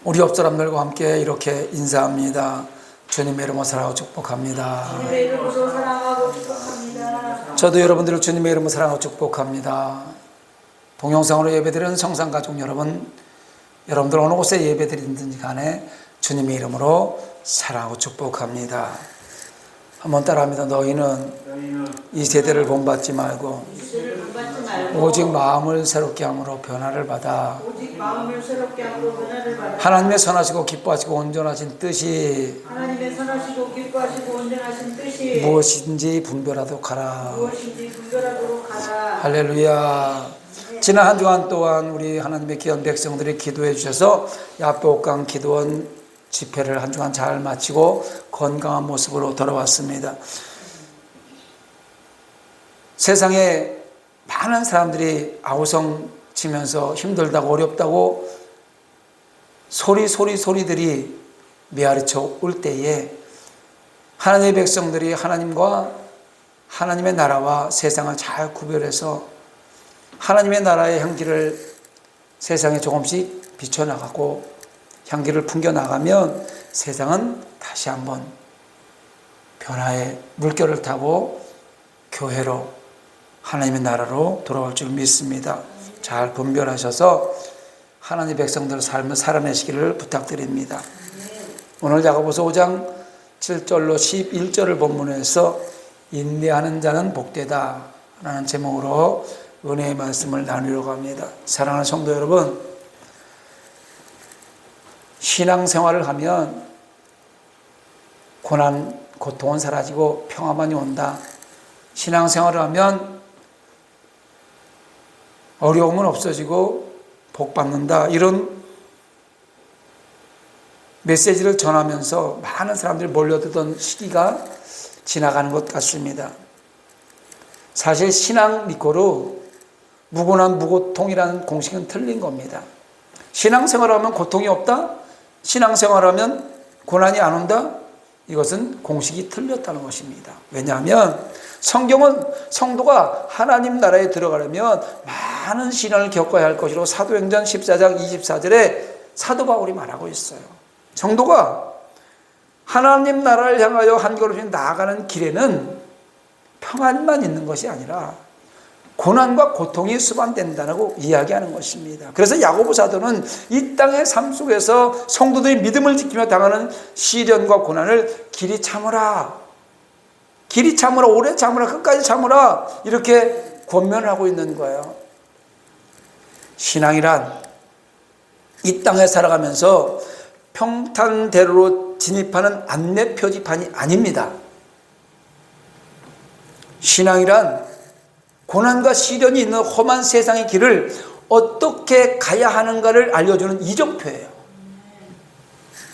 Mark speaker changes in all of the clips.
Speaker 1: 우리 옆 사람들과 함께 이렇게 인사합니다. 주님의 이름으로 사랑하고 축복합니다.
Speaker 2: 주님의 이름으로 사랑하고 축복합니다.
Speaker 1: 저도 여러분들을 주님의 이름으로 사랑하고 축복합니다. 동영상으로 예배드리는 성산가족 여러분, 여러분들 어느 곳에 예배드리든지 간에 주님의 이름으로 사랑하고 축복합니다. 한번 따라합니다. 너희는 이 세대를 본받지 말고 오직 마음을 새롭게 함으로 변화를 받아 하나님의 선하시고 기뻐하시고 온전하신 뜻이 무엇인지 분별하도록 하라. 할렐루야. 지난 한 주간 동안 우리 하나님의 귀한 백성들이 기도해 주셔서 야복강 기도원 집회를 한 주간 잘 마치고 건강한 모습으로 돌아왔습니다. 세상에 많은 사람들이 아우성 치면서 힘들다고 어렵다고 소리들이 메아리쳐 올 때에 하나님의 백성들이 하나님과 하나님의 나라와 세상을 잘 구별해서 하나님의 나라의 향기를 세상에 조금씩 비춰나가고 향기를 풍겨나가면 세상은 다시 한번 변화의 물결을 타고 교회로 하나님의 나라로 돌아올 줄 믿습니다. 잘 분별하셔서 하나님의 백성들의 삶을 살아내시기를 부탁드립니다. 오늘 야고보서 5장 7절로 11절을 본문에서 인내하는 자는 복되다 라는 제목으로 은혜의 말씀을 나누려고 합니다. 사랑하는 성도 여러분, 신앙생활을 하면 고난, 고통은 사라지고 평화만이 온다. 신앙생활을 하면 어려움은 없어지고 복 받는다. 이런 메시지를 전하면서 많은 사람들이 몰려들던 시기가 지나가는 것 같습니다. 사실 신앙 믿고로 무고난 무고통이라는 공식은 틀린 겁니다. 신앙생활하면 고통이 없다? 신앙생활하면 고난이 안 온다? 이것은 공식이 틀렸다는 것입니다. 왜냐하면 성경은 성도가 하나님 나라에 들어가려면 많은 시련을 겪어야 할 것이라고 사도행전 14장 24절에 사도 바울이 말하고 있어요. 성도가 하나님 나라를 향하여 한 걸음씩 나아가는 길에는 평안만 있는 것이 아니라 고난과 고통이 수반된다고 이야기하는 것입니다. 그래서 야고보 사도는 이 땅의 삶 속에서 성도들이 믿음을 지키며 당하는 시련과 고난을 길이 참으라, 오래 참으라, 끝까지 참으라, 이렇게 권면하고 있는 거예요. 신앙이란 이 땅에 살아가면서 평탄대로로 진입하는 안내 표지판이 아닙니다. 신앙이란 고난과 시련이 있는 험한 세상의 길을 어떻게 가야 하는가를 알려주는 이정표예요.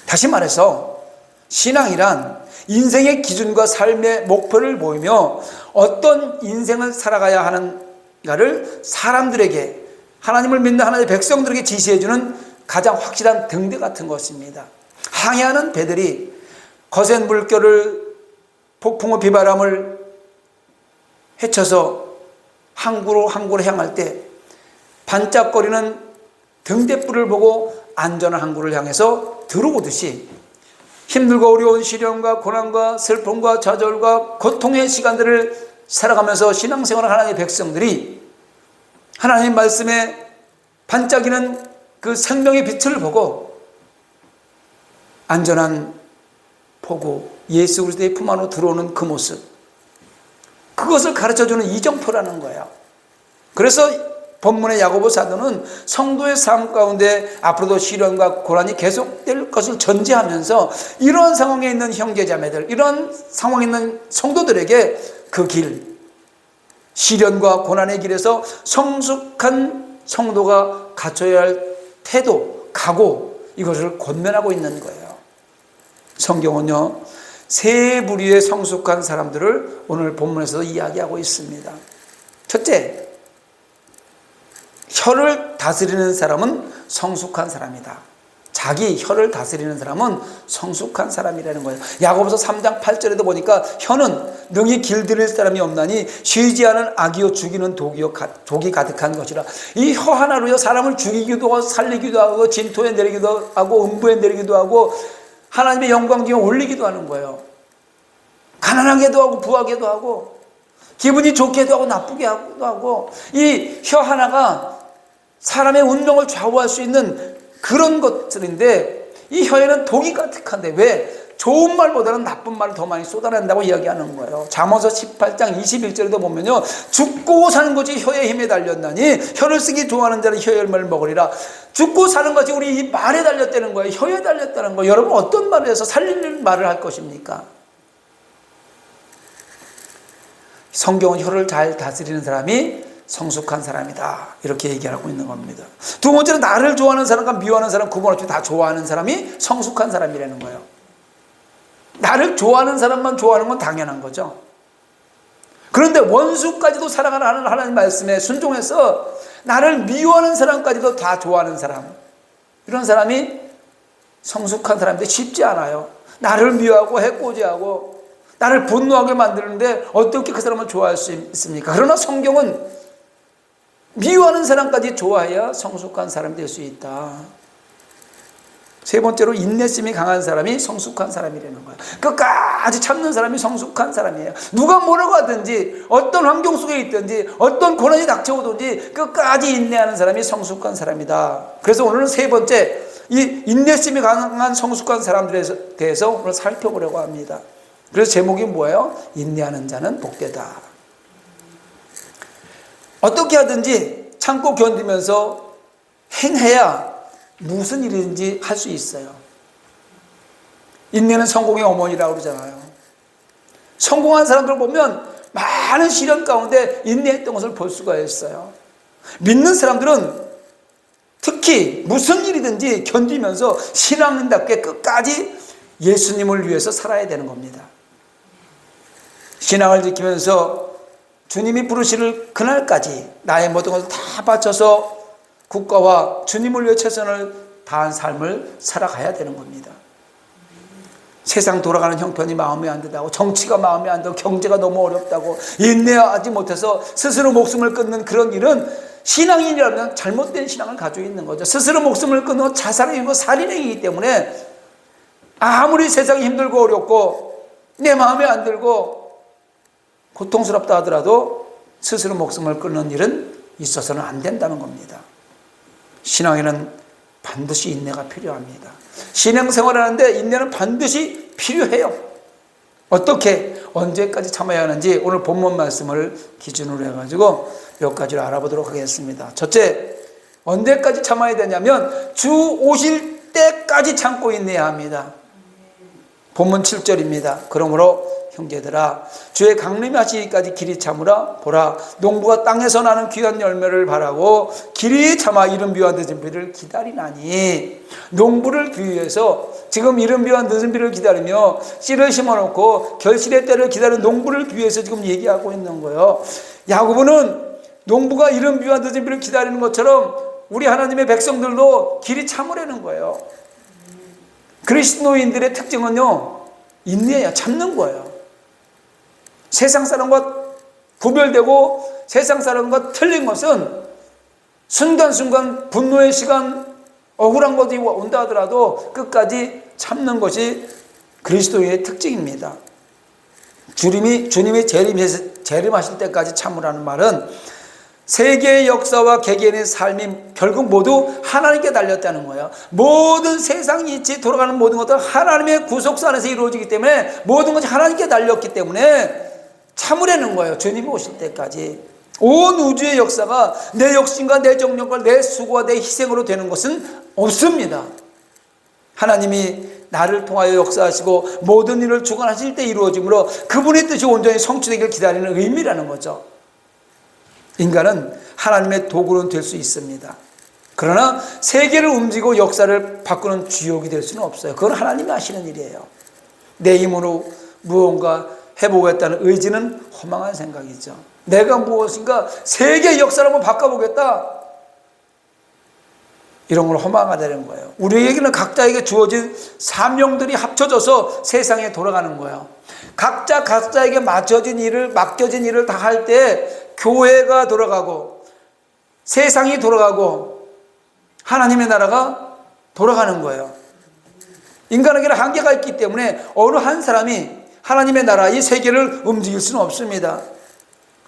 Speaker 1: 다시 말해서 신앙이란 인생의 기준과 삶의 목표를 모이며 어떤 인생을 살아가야 하는가를 사람들에게, 하나님을 믿는 하나님의 백성들에게 지시해주는 가장 확실한 등대 같은 것입니다. 항해하는 배들이 거센 물결을, 폭풍과 비바람을 헤쳐서 항구로 향할 때 반짝거리는 등대불을 보고 안전한 항구를 향해서 들어오듯이 힘들고 어려운 시련과 고난과 슬픔과 좌절과 고통의 시간들을 살아가면서 신앙생활을 하나님의 백성들이 하나님의 말씀에 반짝이는 그 생명의 빛을 보고 안전한 포구 예수 그리스도의 품 안으로 들어오는 그 모습, 그것을 가르쳐주는 이정표라는 거예요. 그래서 본문의 야고보 사도는 성도의 삶 가운데 앞으로도 시련과 고난이 계속될 것을 전제하면서 이런 상황에 있는 형제자매들, 이런 상황에 있는 성도들에게 그 길, 시련과 고난의 길에서 성숙한 성도가 갖춰야 할 태도, 각오, 이것을 권면하고 있는 거예요. 성경은요, 세 부류의 성숙한 사람들을 오늘 본문에서 이야기하고 있습니다. 첫째, 혀를 다스리는 사람은 성숙한 사람이다. 자기 혀를 다스리는 사람은 성숙한 사람이라는 거예요. 야고보서 3장 8절에도 보니까 혀는 능히 길들일 사람이 없나니 쉬지 않은 악이요 죽이는 독이 가득한 것이라. 이 혀 하나로요 사람을 죽이기도 하고 살리기도 하고 진토에 내리기도 하고 음부에 내리기도 하고 하나님의 영광 중에 올리기도 하는 거예요. 가난하게도 하고 부하게도 하고 기분이 좋게도 하고 나쁘게 하고 이 혀 하나가 사람의 운명을 좌우할 수 있는 그런 것들인데 이 혀에는 독이 가득한데 왜? 좋은 말보다는 나쁜 말을 더 많이 쏟아낸다고 이야기하는 거예요. 잠언서 18장 21절에도 보면요, 죽고 사는 것이 혀의 힘에 달렸나니 혀를 쓰기 좋아하는 자는 혀의 열매를 먹으리라. 죽고 사는 것이 우리 이 말에 달렸다는 거예요. 혀에 달렸다는 거예요. 여러분 어떤 말을 해서 살리는 말을 할 것입니까? 성경은 혀를 잘 다스리는 사람이 성숙한 사람이다, 이렇게 얘기하고 있는 겁니다. 두 번째는 나를 좋아하는 사람과 미워하는 사람 구분 없이 다 좋아하는 사람이 성숙한 사람이라는 거예요. 나를 좋아하는 사람만 좋아하는 건 당연한 거죠. 그런데 원수까지도 사랑하는 하나님 말씀에 순종해서 나를 미워하는 사람까지도 다 좋아하는 사람, 이런 사람이 성숙한 사람인데 쉽지 않아요. 나를 미워하고 해코지하고 나를 분노하게 만드는데 어떻게 그 사람을 좋아할 수 있습니까? 그러나 성경은 미워하는 사람까지 좋아해야 성숙한 사람이 될 수 있다. 세 번째로 인내심이 강한 사람이 성숙한 사람이라는 거예요. 끝까지 참는 사람이 성숙한 사람이에요. 누가 뭐라고 하든지 어떤 환경 속에 있든지 어떤 고난이 닥쳐오든지 끝까지 인내하는 사람이 성숙한 사람이다. 그래서 오늘은 세 번째, 이 인내심이 강한 성숙한 사람들에 대해서 오늘 살펴보려고 합니다. 그래서 제목이 뭐예요? 인내하는 자는 복되다. 어떻게 하든지 참고 견디면서 행해야 무슨 일인지 할 수 있어요. 인내는 성공의 어머니라고 그러잖아요. 성공한 사람들 보면 많은 시련 가운데 인내했던 것을 볼 수가 있어요. 믿는 사람들은 특히 무슨 일이든지 견디면서 신앙인답게 끝까지 예수님을 위해서 살아야 되는 겁니다. 신앙을 지키면서 주님이 부르시는 그날까지 나의 모든 것을 다 바쳐서 국가와 주님을 위해 최선을 다한 삶을 살아가야 되는 겁니다. 세상 돌아가는 형편이 마음에 안 든다고, 정치가 마음에 안 들고, 경제가 너무 어렵다고 인내하지 못해서 스스로 목숨을 끊는 그런 일은 신앙인이라면 잘못된 신앙을 가지고 있는 거죠. 스스로 목숨을 끊는 자살행위고 살인행위이기 때문에 아무리 세상이 힘들고 어렵고 내 마음에 안 들고 고통스럽다 하더라도 스스로 목숨을 끊는 일은 있어서는 안 된다는 겁니다. 신앙에는 반드시 인내가 필요합니다. 신앙생활하는데 인내는 반드시 필요해요. 어떻게, 언제까지 참아야 하는지 오늘 본문 말씀을 기준으로 해가지고 몇 가지를 알아보도록 하겠습니다. 첫째, 언제까지 참아야 되냐면 주 오실 때까지 참고 인내해야 합니다. 본문 7절입니다. 그러므로 형제들아, 주의 강림이 하시기까지 길이 참으라. 보라, 농부가 땅에서 나는 귀한 열매를 바라고 길이 참아 이른 비와 늦은 비를 기다리나니. 농부를 비유해서 지금 이른 비와 늦은 비를 기다리며 씨를 심어놓고 결실의 때를 기다리는 농부를 비유해서 지금 얘기하고 있는 거예요. 야고보는 농부가 이른 비와 늦은 비를 기다리는 것처럼 우리 하나님의 백성들도 길이 참으라는 거예요. 그리스도인들의 특징은요, 인내야, 참는 거예요. 세상 사람과 구별되고 세상 사람과 틀린 것은 순간순간 분노의 시간, 억울한 것이 온다 하더라도 끝까지 참는 것이 그리스도인의 특징입니다. 주님이 재림하실 때까지 참으라는 말은 세계의 역사와 개개인의 삶이 결국 모두 하나님께 달렸다는 거예요. 모든 세상 이치 돌아가는 모든 것들은 하나님의 구속사 안에서 이루어지기 때문에 모든 것이 하나님께 달렸기 때문에 참으라는 거예요. 주님이 오실 때까지. 온 우주의 역사가 내 욕심과 내 정력과 내 수고와 내 희생으로 되는 것은 없습니다. 하나님이 나를 통하여 역사하시고 모든 일을 주관하실 때 이루어지므로 그분의 뜻이 온전히 성취되기를 기다리는 의미라는 거죠. 인간은 하나님의 도구는 될 수 있습니다. 그러나 세계를 움직이고 역사를 바꾸는 주역이 될 수는 없어요. 그건 하나님이 하시는 일이에요. 내 힘으로 무언가 해보겠다는 의지는 허망한 생각이죠. 내가 무엇인가 세계의 역사를 한번 바꿔보겠다. 이런 걸 허망하다는 거예요. 우리에게는 각자에게 주어진 사명들이 합쳐져서 세상에 돌아가는 거예요. 각자에게 맡겨진 일을 다 할 때 교회가 돌아가고 세상이 돌아가고 하나님의 나라가 돌아가는 거예요. 인간에게는 한계가 있기 때문에 어느 한 사람이 하나님의 나라, 이 세계를 움직일 수는 없습니다.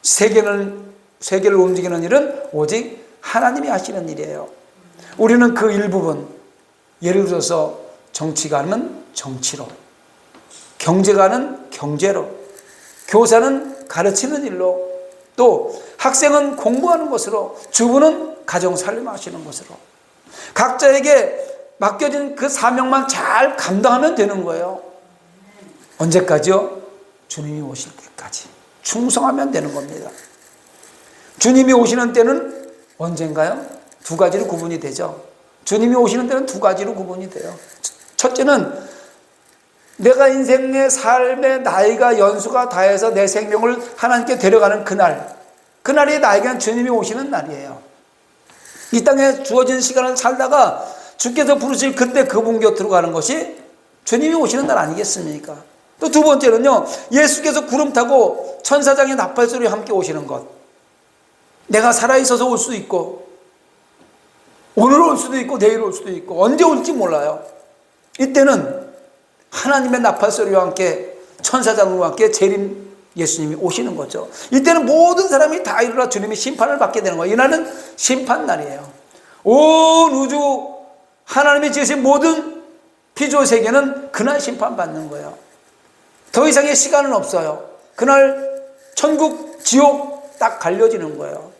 Speaker 1: 세계를 움직이는 일은 오직 하나님이 하시는 일이에요. 우리는 그 일부분, 예를 들어서 정치가 하면 정치로, 경제가 하는 경제로, 교사는 가르치는 일로, 또 학생은 공부하는 것으로, 주부는 가정살림 하시는 것으로 각자에게 맡겨진 그 사명만 잘 감당하면 되는 거예요. 언제까지요? 주님이 오실 때까지 충성하면 되는 겁니다. 주님이 오시는 때는 언젠가요? 두 가지로 구분이 되죠. 주님이 오시는 때는 두 가지로 구분이 돼요. 첫째는 내가 인생의 삶의 나이가 연수가 다해서 내 생명을 하나님께 데려가는 그날이 나에게는 주님이 오시는 날이에요. 이 땅에 주어진 시간을 살다가 주께서 부르실 그때 그분 곁으로 가는 것이 주님이 오시는 날 아니겠습니까? 또 두 번째는요, 예수께서 구름 타고 천사장의 나팔소리와 함께 오시는 것. 내가 살아있어서 올 수도 있고, 오늘 올 수도 있고, 내일 올 수도 있고, 언제 올지 몰라요. 이때는 하나님의 나팔소리와 함께 천사장과 함께 재림 예수님이 오시는 거죠. 이때는 모든 사람이 다 일어나 주님의 심판을 받게 되는 거예요. 이날은 심판날이에요. 온 우주 하나님이 지으신 모든 피조 세계는 그날 심판받는 거예요. 더 이상의 시간은 없어요. 그날 천국, 지옥 딱 갈려지는 거예요.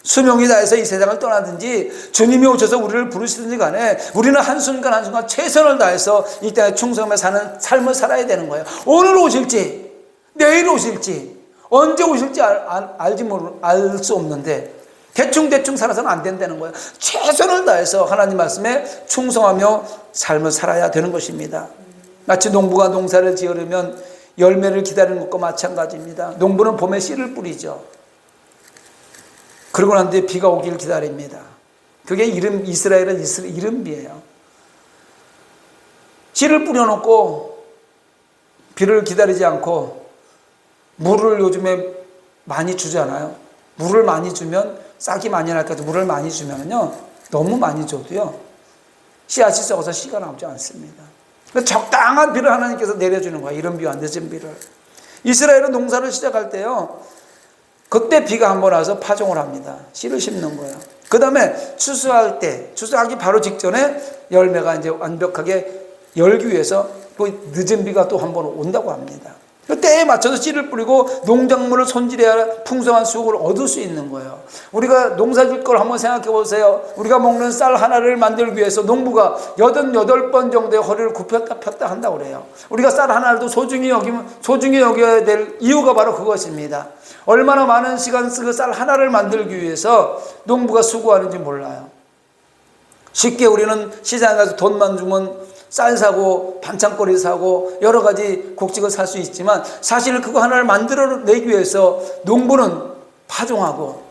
Speaker 1: 수명이 다해서 이 세상을 떠나든지 주님이 오셔서 우리를 부르시든지 간에 우리는 한순간 최선을 다해서 이 땅에 충성하며 사는 삶을 살아야 되는 거예요. 오늘 오실지 내일 오실지 언제 오실지 알 수 없는데 대충 살아서는 안 된다는 거예요. 최선을 다해서 하나님 말씀에 충성하며 삶을 살아야 되는 것입니다. 마치 농부가 농사를 지으려면 열매를 기다리는 것과 마찬가지입니다. 농부는 봄에 씨를 뿌리죠. 그러고 난 뒤에 비가 오기를 기다립니다. 그게 이스라엘은 이른비예요. 씨를 뿌려놓고 비를 기다리지 않고 물을 요즘에 많이 주잖아요. 물을 많이 주면 싹이 많이 날까 해서 물을 많이 주면요, 너무 많이 줘도요 씨앗이 썩어서 씨가 나오지 않습니다. 적당한 비를 하나님께서 내려주는 거예요. 이른 비와 늦은 비를. 이스라엘은 농사를 시작할 때요, 그때 비가 한번 와서 파종을 합니다. 씨를 심는 거예요. 그 다음에 추수하기 바로 직전에 열매가 이제 완벽하게 열기 위해서 그 늦은 비가 또 한번 온다고 합니다. 그 때에 맞춰서 씨를 뿌리고 농작물을 손질해야 풍성한 수확을 얻을 수 있는 거예요. 우리가 농사 짓 걸 한번 생각해 보세요. 우리가 먹는 쌀 하나를 만들기 위해서 농부가 88번 정도의 허리를 굽혔다 폈다 한다고 그래요. 우리가 쌀 하나라도 소중히 여겨야 될 이유가 바로 그것입니다. 얼마나 많은 시간 쓰고 쌀 하나를 만들기 위해서 농부가 수고하는지 몰라요. 쉽게 우리는 시장에 가서 돈만 주면 쌀 사고 반찬거리 사고 여러 가지 곡식을 살 수 있지만 사실 그거 하나를 만들어내기 위해서 농부는 파종하고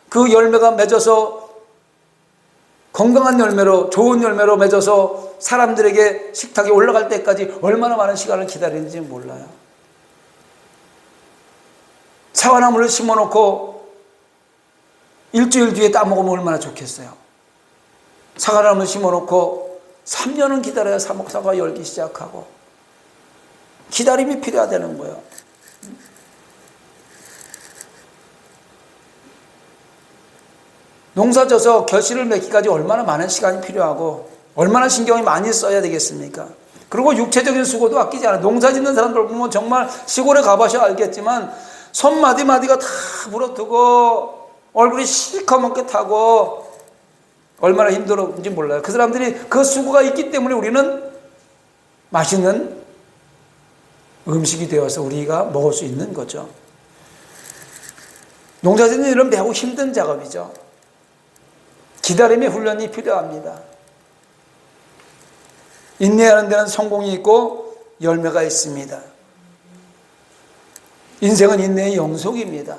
Speaker 1: 그 열매가 맺어서 건강한 열매로, 좋은 열매로 맺어서 사람들에게 식탁에 올라갈 때까지 얼마나 많은 시간을 기다리는지 몰라요. 사과나무를 심어놓고 일주일 뒤에 따먹으면 얼마나 좋겠어요. 사과나무를 심어놓고 3년은 기다려야 사과가 열기 시작하고 기다림이 필요하다는 거예요. 농사 져서 결실을 맺기까지 얼마나 많은 시간이 필요하고 얼마나 신경이 많이 써야 되겠습니까? 그리고 육체적인 수고도 아끼지 않아요. 농사 짓는 사람들 보면 정말 시골에 가봐서 알겠지만 손 마디마디가 다 부러뜨고 얼굴이 시커멓게 타고 얼마나 힘들었는지 몰라요. 그 사람들이 그 수고가 있기 때문에 우리는 맛있는 음식이 되어서 우리가 먹을 수 있는 거죠. 농사 짓는 일은 매우 힘든 작업이죠. 기다림의 훈련이 필요합니다. 인내하는 데는 성공이 있고 열매가 있습니다. 인생은 인내의 영속입니다.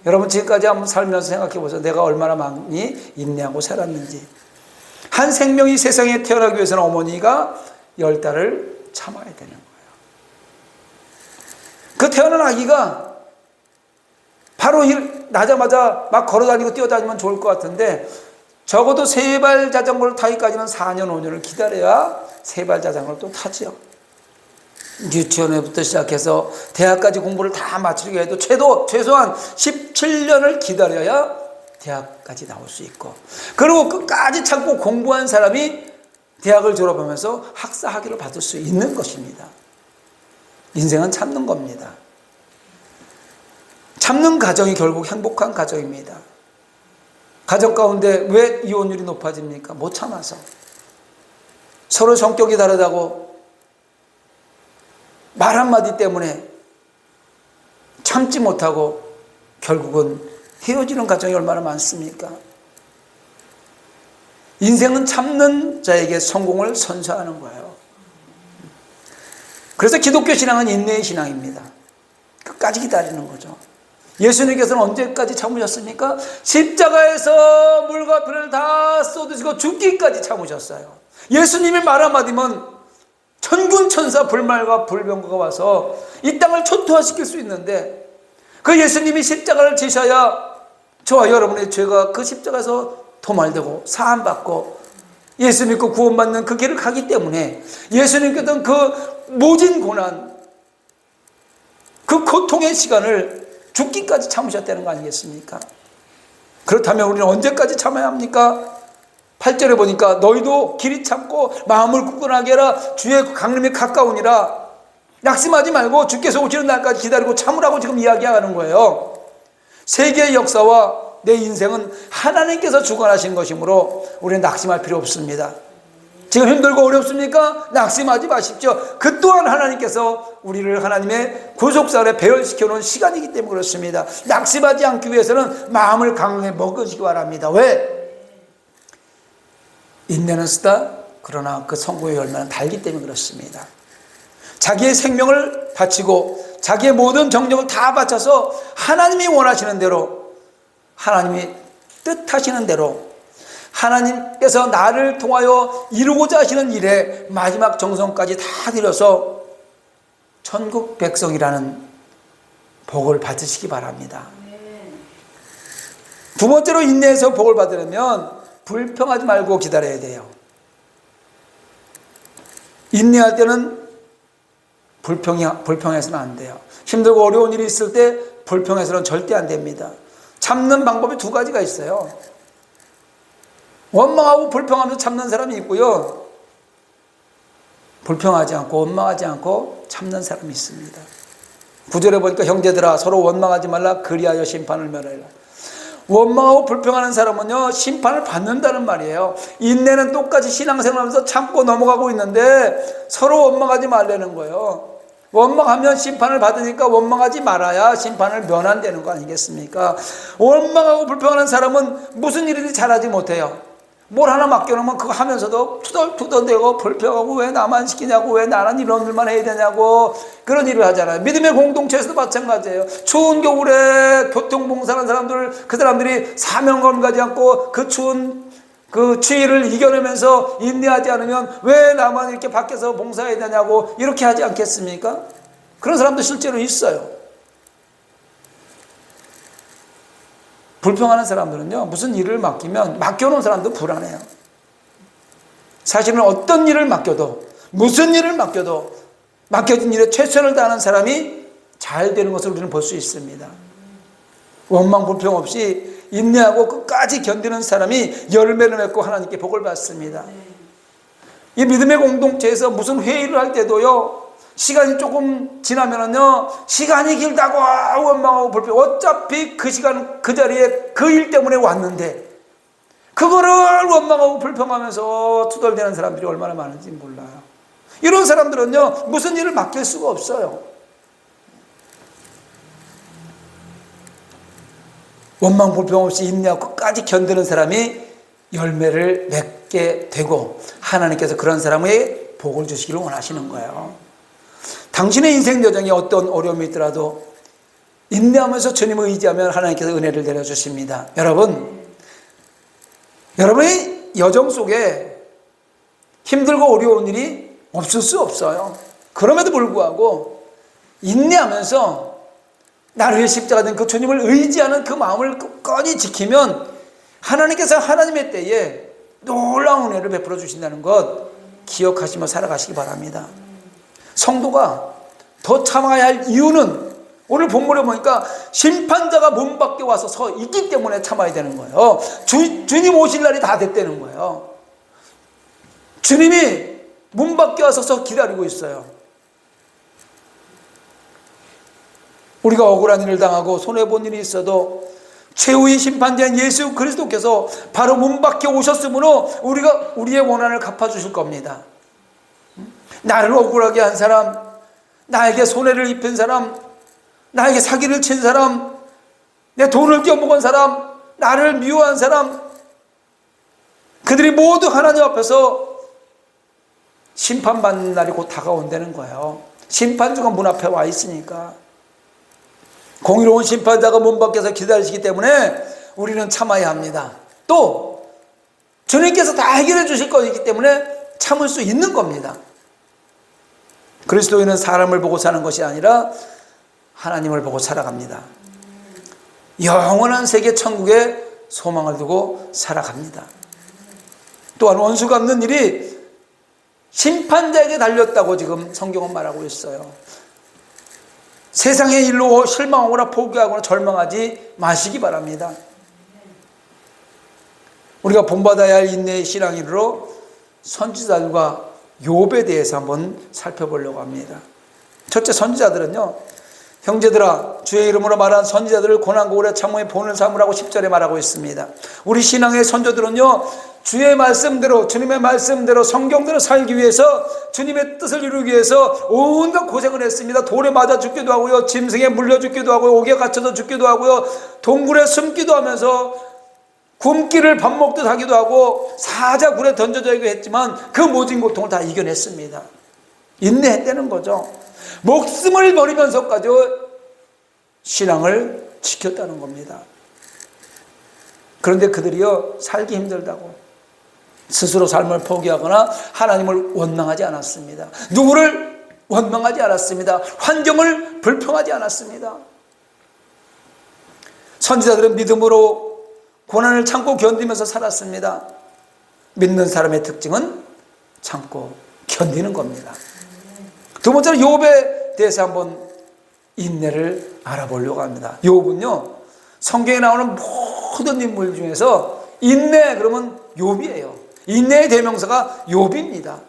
Speaker 1: 여러분 지금까지 한번 살면서 생각해 보세요. 내가 얼마나 많이 인내하고 살았는지. 한 생명이 세상에 태어나기 위해서는 어머니가 10달을 참아야 되는 거예요. 그 태어난 아기가 바로 나자마자 막 걸어다니고 뛰어다니면 좋을 것 같은데 적어도 세발 자전거를 타기까지는 4년 5년을 기다려야 세발 자전거를 또 타죠. 유치원부터 시작해서 대학까지 공부를 다 마치게 해도 최소한 17년을 기다려야 대학까지 나올 수 있고, 그리고 끝까지 참고 공부한 사람이 대학을 졸업하면서 학사 학위를 받을 수 있는 것입니다. 인생은 참는 겁니다. 참는 가정이 결국 행복한 가정입니다. 가정 가운데 왜 이혼율이 높아집니까? 못 참아서. 서로 성격이 다르다고 말 한마디 때문에 참지 못하고 결국은 헤어지는 가정이 얼마나 많습니까? 인생은 참는 자에게 성공을 선사하는 거예요. 그래서 기독교 신앙은 인내의 신앙입니다. 끝까지 기다리는 거죠. 예수님께서는 언제까지 참으셨습니까? 십자가에서 물과 피를 다 쏟으시고 죽기까지 참으셨어요. 예수님의 말 한마디면 천군 천사 불말과 불병거가 와서 이 땅을 초토화시킬 수 있는데, 그 예수님이 십자가를 지셔야 저와 여러분의 죄가 그 십자가에서 도말되고 사함받고 예수 믿고 구원받는 그 길을 가기 때문에, 예수님께서는 그 모진 고난, 그 고통의 시간을 죽기까지 참으셨다는 거 아니겠습니까? 그렇다면 우리는 언제까지 참아야 합니까? 8절에 보니까 너희도 길이 참고 마음을 굳건하게 해라. 주의 강림이 가까우니라. 낙심하지 말고 주께서 오시는 날까지 기다리고 참으라고 지금 이야기하는 거예요. 세계의 역사와 내 인생은 하나님께서 주관하신 것이므로 우리는 낙심할 필요 없습니다. 지금 힘들고 어렵습니까? 낙심하지 마십시오. 그 또한 하나님께서 우리를 하나님의 구속사에 배열시켜 놓은 시간이기 때문에 그렇습니다. 낙심하지 않기 위해서는 마음을 강하게 먹으시기 바랍니다. 왜? 인내는 쓰다, 그러나 그 성공의 열매는 달기 때문에 그렇습니다. 자기의 생명을 바치고 자기의 모든 정력을 다 바쳐서 하나님이 원하시는 대로, 하나님이 뜻하시는 대로, 하나님께서 나를 통하여 이루고자 하시는 일에 마지막 정성까지 다 들여서 천국 백성이라는 복을 받으시기 바랍니다. 두 번째로 인내해서 복을 받으려면 불평하지 말고 기다려야 돼요. 인내할 때는 불평해서는 안 돼요. 힘들고 어려운 일이 있을 때 불평해서는 절대 안 됩니다. 참는 방법이 두 가지가 있어요. 원망하고 불평하면서 참는 사람이 있고요, 불평하지 않고 원망하지 않고 참는 사람이 있습니다. 9절에 보니까 형제들아 서로 원망하지 말라. 그리하여 심판을 면하리라. 원망하고 불평하는 사람은요 심판을 받는다는 말이에요. 인내는 똑같이 신앙생활하면서 참고 넘어가고 있는데 서로 원망하지 말라는 거예요. 원망하면 심판을 받으니까 원망하지 말아야 심판을 면한다는 거 아니겠습니까? 원망하고 불평하는 사람은 무슨 일이든지 잘하지 못해요. 뭘 하나 맡겨놓으면 그거 하면서도 투덜투덜대고 불평하고 왜 나만 시키냐고, 왜 나는 이런 일만 해야 되냐고 그런 일을 하잖아요. 믿음의 공동체에서도 마찬가지예요. 추운 겨울에 교통봉사하는 사람들, 그 사람들이 사명감 가지 않고 그 추운 그 추위를 이겨내면서 인내하지 않으면 왜 나만 이렇게 밖에서 봉사해야 되냐고 이렇게 하지 않겠습니까? 그런 사람도 실제로 있어요. 불평하는 사람들은요 무슨 일을 맡겨놓은 사람도 불안해요. 사실은 어떤 일을 맡겨도, 무슨 일을 맡겨도 맡겨진 일에 최선을 다하는 사람이 잘 되는 것을 우리는 볼 수 있습니다. 원망 불평 없이 인내하고 끝까지 견디는 사람이 열매를 맺고 하나님께 복을 받습니다. 이 믿음의 공동체에서 무슨 회의를 할 때도요 시간이 조금 지나면은요 시간이 길다고 원망하고 불평, 어차피 그 시간 그 자리에 그 일 때문에 왔는데 그거를 원망하고 불평하면서 투덜대는 사람들이 얼마나 많은지 몰라요. 이런 사람들은요 무슨 일을 맡길 수가 없어요. 원망 불평 없이 인내하고 끝까지 견디는 사람이 열매를 맺게 되고 하나님께서 그런 사람에게 복을 주시기를 원하시는 거예요. 당신의 인생 여정에 어떤 어려움이 있더라도 인내하면서 주님을 의지하면 하나님께서 은혜를 내려주십니다. 여러분이 여정 속에 힘들고 어려운 일이 없을 수 없어요. 그럼에도 불구하고 인내하면서 나를 위해 십자가 된 그 주님을 의지하는 그 마음을 끝까지 지키면 하나님께서 하나님의 때에 놀라운 은혜를 베풀어 주신다는 것 기억하시며 살아가시기 바랍니다. 성도가 더 참아야 할 이유는 오늘 본문에 보니까 심판자가 문 밖에 와서 서 있기 때문에 참아야 되는 거예요. 주님 오실 날이 다 됐다는 거예요. 주님이 문 밖에 와서 기다리고 있어요. 우리가 억울한 일을 당하고 손해본 일이 있어도 최후의 심판자인 예수 그리스도께서 바로 문 밖에 오셨으므로 우리가 우리의 원한을 갚아주실 겁니다. 나를 억울하게 한 사람, 나에게 손해를 입힌 사람, 나에게 사기를 친 사람, 내 돈을 떼어먹은 사람, 나를 미워한 사람, 그들이 모두 하나님 앞에서 심판받는 날이 곧 다가온다는 거예요. 심판주가 문 앞에 와 있으니까. 공의로운 심판자가 문 밖에서 기다리시기 때문에 우리는 참아야 합니다. 또 주님께서 다 해결해 주실 것이기 때문에 참을 수 있는 겁니다. 그리스도인은 사람을 보고 사는 것이 아니라 하나님을 보고 살아갑니다. 영원한 세계 천국에 소망을 두고 살아갑니다. 또한 원수 갚는 일이 심판자에게 달렸다고 지금 성경은 말하고 있어요. 세상의 일로 실망하거나 포기하거나 절망하지 마시기 바랍니다. 우리가 본받아야 할 인내의 신앙인으로 선지자들과 욥에 대해서 한번 살펴보려고 합니다. 첫째, 선지자들은요, 형제들아 주의 이름으로 말한 선지자들을 고난과 오래 참음의 본을 삼으라고 10절에 말하고 있습니다. 우리 신앙의 선조들은요, 주의 말씀대로, 주님의 말씀대로, 성경대로 살기 위해서, 주님의 뜻을 이루기 위해서 온갖 고생을 했습니다. 돌에 맞아 죽기도 하고요, 짐승에 물려 죽기도 하고요, 옥에 갇혀서 죽기도 하고요, 동굴에 숨기도 하면서 굶기를 밥 먹듯 하기도 하고 사자굴에 던져져야기도 했지만 그 모든 고통을 다 이겨냈습니다. 인내했다는 거죠. 목숨을 버리면서까지 신앙을 지켰다는 겁니다. 그런데 그들이요, 살기 힘들다고 스스로 삶을 포기하거나 하나님을 원망하지 않았습니다. 누구를 원망하지 않았습니다. 환경을 불평하지 않았습니다. 선지자들은 믿음으로 고난을 참고 견디면서 살았습니다. 믿는 사람의 특징은 참고 견디는 겁니다. 두 번째로 욥에 대해서 한번 인내를 알아보려고 합니다. 욥은요, 성경에 나오는 모든 인물 중에서 인내 그러면 욥이에요. 인내의 대명사가 욥입니다.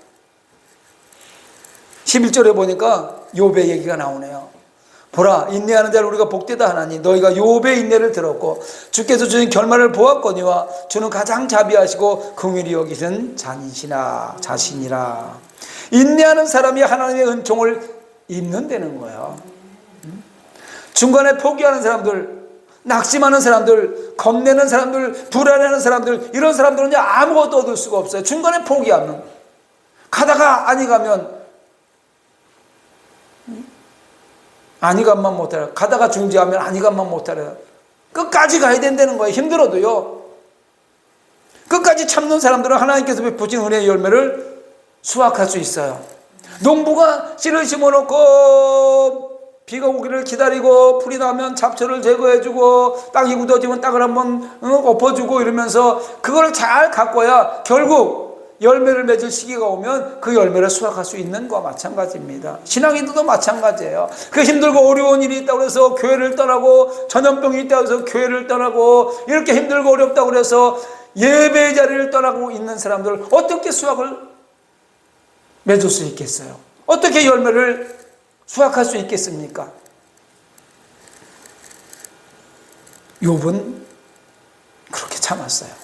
Speaker 1: 11절에 보니까 욥의 얘기가 나오네요. 보라, 인내하는 자를 우리가 복되다 하나니 너희가 욥의 인내를 들었고 주께서 주신 결말을 보았거니와 주는 가장 자비하시고 긍휼히 여기신 자신이라. 인내하는 사람이 하나님의 은총을 입는다는 거예요. 중간에 포기하는 사람들, 낙심하는 사람들, 겁내는 사람들, 불안해하는 사람들, 이런 사람들은 아무것도 얻을 수가 없어요. 중간에 포기하면, 가다가 아니 가면 아니감만 못하라, 가다가 중지하면 아니감만 못하라. 끝까지 가야 된다는 거예요. 힘들어도요. 끝까지 참는 사람들은 하나님께서 베푸신 은혜의 열매를 수확할 수 있어요. 농부가 씨를 심어놓고 비가 오기를 기다리고 풀이 나면 잡초를 제거해주고 땅이 굳어지면 땅을 한번 엎어주고 이러면서 그걸 잘 가꿔야 결국 열매를 맺을 시기가 오면 그 열매를 수확할 수 있는 것과 마찬가지입니다. 신앙인들도 마찬가지예요. 그 힘들고 어려운 일이 있다고 해서 교회를 떠나고, 전염병이 있다고 해서 교회를 떠나고, 이렇게 힘들고 어렵다고 해서 예배의 자리를 떠나고 있는 사람들 어떻게 수확을 맺을 수 있겠어요? 어떻게 열매를 수확할 수 있겠습니까? 욥은 그렇게 참았어요.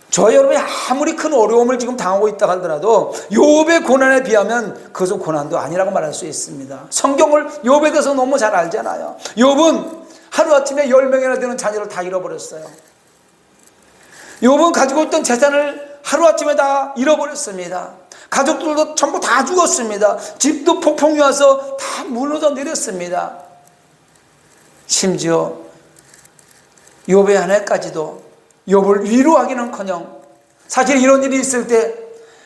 Speaker 1: 저와 여러분이 아무리 큰 어려움을 지금 당하고 있다 하더라도 욥의 고난에 비하면 그것은 고난도 아니라고 말할 수 있습니다. 성경을 욥에 대해서 너무 잘 알잖아요. 욥은 하루아침에 10명이나 되는 자녀를 다 잃어버렸어요. 욥은 가지고 있던 재산을 하루아침에 다 잃어버렸습니다. 가족들도 전부 다 죽었습니다. 집도 폭풍이 와서 다 무너져 내렸습니다. 심지어 욥의 아내까지도 욥을 위로하기는커녕 사실 이런 일이 있을 때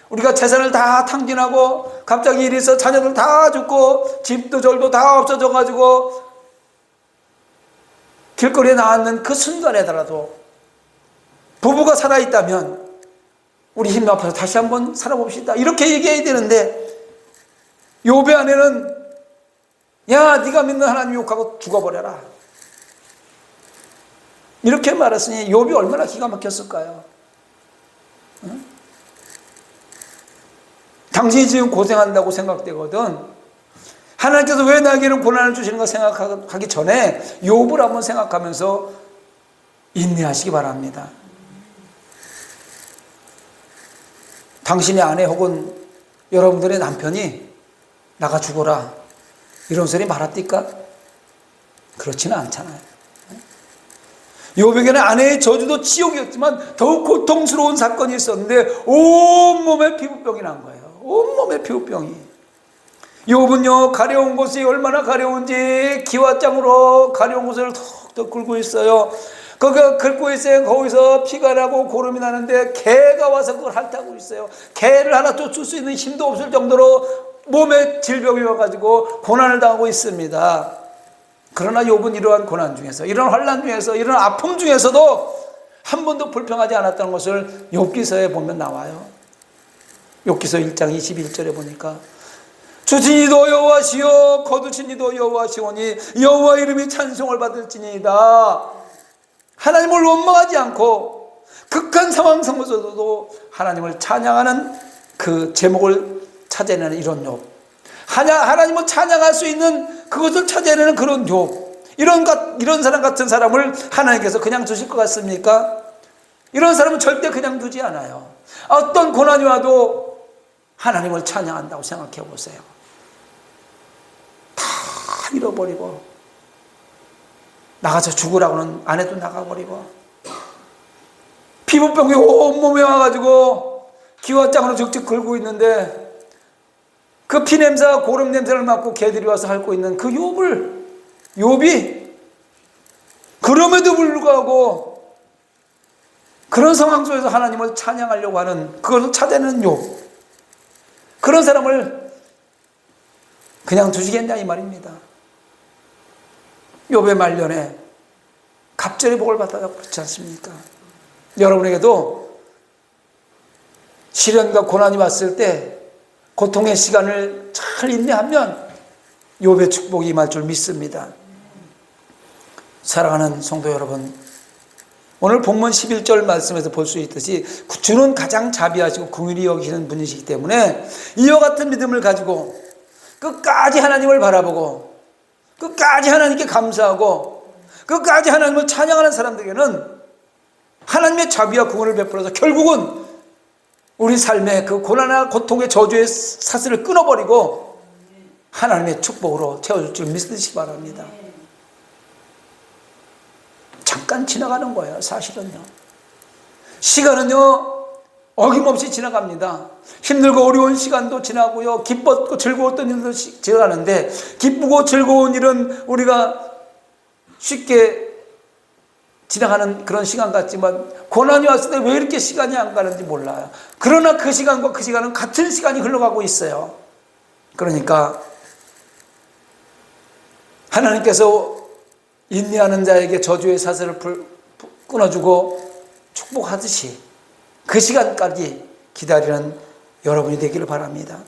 Speaker 1: 우리가 재산을 다 탕진하고 갑자기 일이 있어 자녀들 다 죽고 집도 절도 다 없어져 가지고 길거리에 나왔는 그 순간에더라도 부부가 살아있다면 우리 힘 앞에서 다시 한번 살아봅시다 이렇게 얘기해야 되는데 욥의 아내는 야 네가 믿는 하나님 욕하고 죽어버려라 이렇게 말했으니 욥이 얼마나 기가 막혔을까요? 응? 당신이 지금 고생한다고 생각되거든. 하나님께서 왜 나에게는 고난을 주시는가 생각하기 전에 욥을 한번 생각하면서 인내하시기 바랍니다. 당신의 아내 혹은 여러분들의 남편이 나가 죽어라 이런 소리 말합니까? 그렇지는 않잖아요. 욥에게는 아내의 저주도 지옥이었지만 더욱 고통스러운 사건이 있었는데 온몸에 피부병이 난 거예요. 온몸에 피부병이. 욥은요 가려운 곳이 얼마나 가려운지 기와장으로 가려운 곳을 턱턱 긁고 있어요. 거기가 긁고 있어요. 거기서 피가 나고 고름이 나는데 개가 와서 그걸 핥아고 있어요. 개를 하나 쫓을 수 있는 힘도 없을 정도로 몸에 질병이 와가지고 고난을 당하고 있습니다. 그러나 욥은 이러한 고난 중에서 이런 환난 중에서 이런 아픔 중에서도 한 번도 불평하지 않았다는 것을 욥기서에 보면 나와요. 욥기서 1장 21절에 보니까 주진이도 여호와시요 거두신이도 여호와시오니 여호와 이름이 찬송을 받을지니이다. 하나님을 원망하지 않고 극한 상황 속에서도 하나님을 찬양하는 그 제목을 찾아내는 이런 욥. 하나님을 찬양할 수 있는 그것을 찾아내는 그런 욥. 이런 사람 같은 사람을 하나님께서 그냥 두실 것 같습니까? 이런 사람은 절대 그냥 두지 않아요. 어떤 고난이 와도 하나님을 찬양한다고 생각해 보세요. 다 잃어버리고 나가서 죽으라고는 아내도 나가버리고 피부병이 온몸에 와가지고 기와장으로 적적 긁고 있는데 그 피냄새와 고름 냄새를 맡고 개들이 와서 핥고 있는 그 욥이 그럼에도 불구하고 그런 상황 속에서 하나님을 찬양하려고 하는 그것을 찾아내는 욥. 그런 사람을 그냥 두시겠냐 이 말입니다. 욥의 말년에 갑절의 복을 받아서 그렇지 않습니까? 여러분에게도 시련과 고난이 왔을 때 고통의 시간을 잘 인내하면 욥의 축복이 임할 줄 믿습니다. 사랑하는 성도 여러분, 오늘 본문 11절 말씀에서 볼 수 있듯이 주는 가장 자비하시고 긍휼히 여기시는 분이시기 때문에 이와 같은 믿음을 가지고 끝까지 하나님을 바라보고 끝까지 하나님께 감사하고 끝까지 하나님을 찬양하는 사람들에게는 하나님의 자비와 긍휼을 베풀어서 결국은 우리 삶의 그 고난과 고통의 저주의 사슬을 끊어버리고 하나님의 축복으로 채워줄 줄 믿으시기 바랍니다. 잠깐 지나가는 거예요. 사실은요. 시간은요 어김없이 지나갑니다. 힘들고 어려운 시간도 지나고요, 기뻤고 즐거웠던 일도 지나가는데 기쁘고 즐거운 일은 우리가 쉽게 지나가는 그런 시간 같지만 고난이 왔을 때 왜 이렇게 시간이 안 가는지 몰라요. 그러나 그 시간과 그 시간은 같은 시간이 흘러가고 있어요. 그러니까 하나님께서 인내하는 자에게 저주의 사슬을 끊어주고 축복하듯이 그 시간까지 기다리는 여러분이 되기를 바랍니다.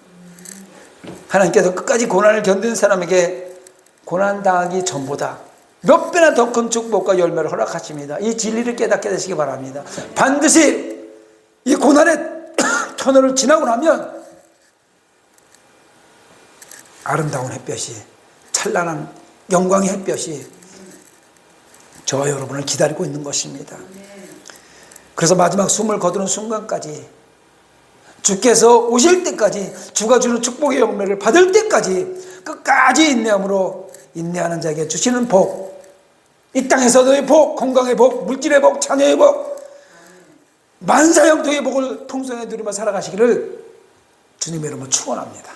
Speaker 1: 하나님께서 끝까지 고난을 견디는 사람에게 고난당하기 전보다 몇 배나 더 큰 축복과 열매를 허락하십니다. 이 진리를 깨닫게 되시기 바랍니다. 반드시 이 고난의 터널을 지나고 나면 아름다운 햇볕이, 찬란한 영광의 햇볕이 저와 여러분을 기다리고 있는 것입니다. 그래서 마지막 숨을 거두는 순간까지, 주께서 오실 때까지, 주가 주는 축복의 열매를 받을 때까지 끝까지 인내함으로 인내하는 자에게 주시는 복, 이 땅에서도의 복, 건강의 복, 물질의 복, 자녀의 복, 만사형통의 복을 통성에 누리며 살아가시기를 주님의 이름으로 축원합니다.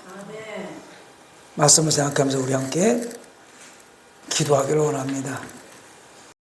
Speaker 1: 말씀을 생각하면서 우리 함께 기도하기를 원합니다.